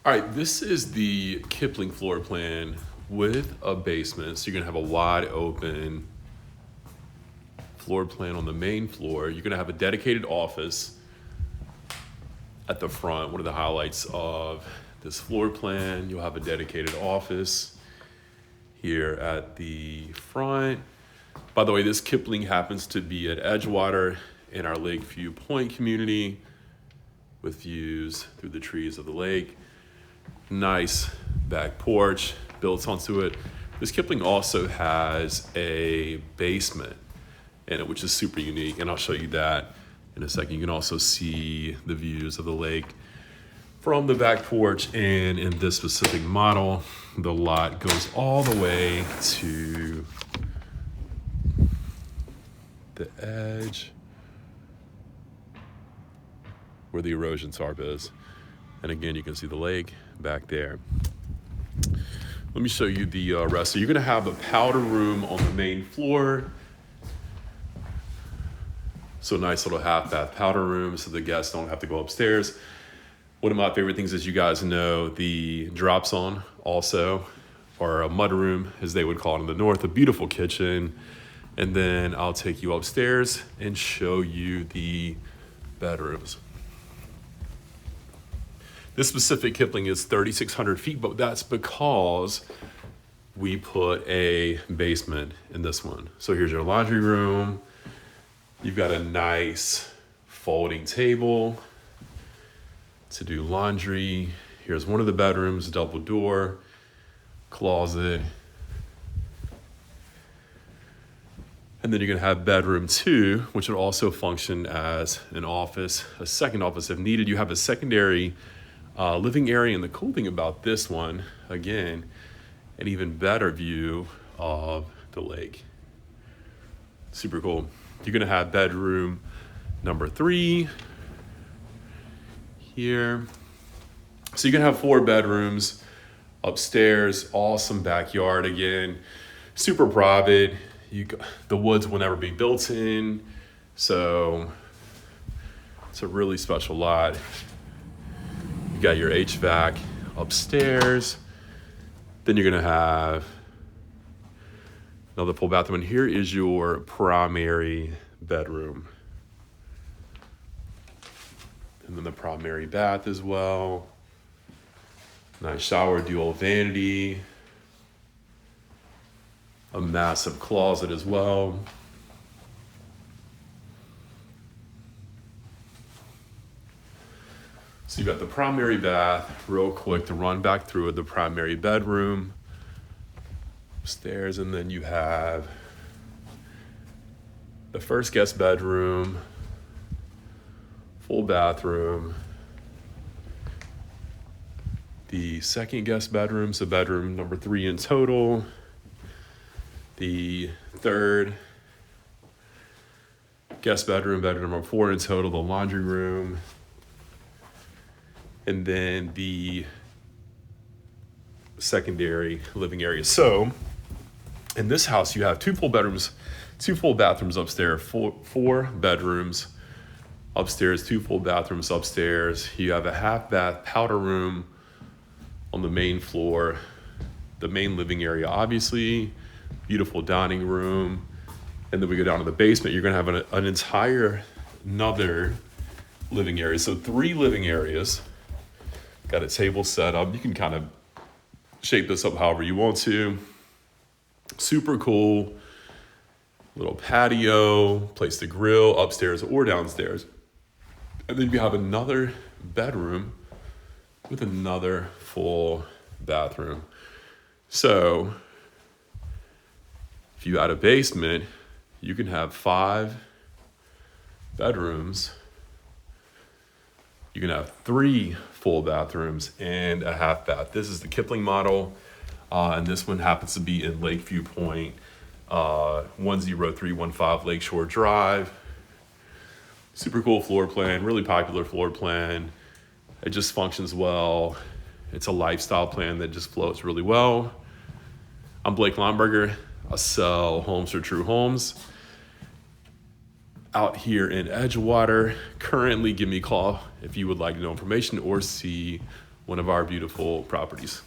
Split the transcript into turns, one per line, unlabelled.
All right, this is the Kipling floor plan with a basement. So you're gonna have a wide open floor plan on the main floor. You're gonna have a dedicated office at the front. One of the highlights of this floor plan, you'll have a dedicated office here at the front. By the way, this Kipling happens to be at Edgewater in our Lakeview Point community with views through the trees of the lake. Nice back porch built onto it. This Kipling also has a basement in it, which is super unique, and I'll show you that in a second. You can also see the views of the lake from the back porch, and in this specific model, the lot goes all the way to the edge where the erosion tarp is. And again, you can see the lake back there. Let me show you the rest. So you're gonna have a powder room on the main floor. So nice little half bath powder room so the guests don't have to go upstairs. One of my favorite things, as you guys know, the drop zone also, or a mud room as they would call it in the north, a beautiful kitchen. And then I'll take you upstairs and show you the bedrooms. This specific Kipling is 3,600 feet, but that's because we put a basement in this one. So here's your laundry room. You've got a nice folding table to do laundry. Here's one of the bedrooms, double door, closet. And then you're gonna have bedroom 2, which will also function as an office, a second office if needed. You have a secondary living area, and the cool thing about this one, again, an even better view of the lake. Super cool. You're gonna have bedroom number 3 here. So you're gonna have 4 bedrooms upstairs, awesome backyard again, super private. The woods will never be built in, so it's a really special lot. You got your HVAC upstairs. Then you're gonna have another full bathroom. And here is your primary bedroom. And then the primary bath as well. Nice shower, dual vanity. A massive closet as well. So you got the primary bath, real quick to run back through it, the primary bedroom, upstairs, and then you have the first guest bedroom, full bathroom, the second guest bedroom, so bedroom number 3 in total, the third guest bedroom, bedroom number 4 in total, the laundry room, and then the secondary living area. So in this house, you have 2 full bedrooms, 2 full bathrooms upstairs, 4 bedrooms upstairs, 2 full bathrooms upstairs. You have a half bath powder room on the main floor, the main living area, obviously, beautiful dining room. And then we go down to the basement. You're gonna have an entire another living area. So 3 living areas. Got a table set up. You can kind of shape this up however you want to. Super cool. Little patio, place to grill upstairs or downstairs. And then you have another bedroom with another full bathroom. So if you add a basement, you can have 5 bedrooms. You can have 3 full bathrooms and a half bath. This is the Kipling model, and this one happens to be in Lakeview Point, 10315 Lakeshore Drive. Super cool floor plan, really popular floor plan. It just functions well. It's a lifestyle plan that just flows really well. I'm Blake Lomberger. I sell homes for True Homes out here in Edgewater. Currently, give me a call if you would like to know information or see one of our beautiful properties.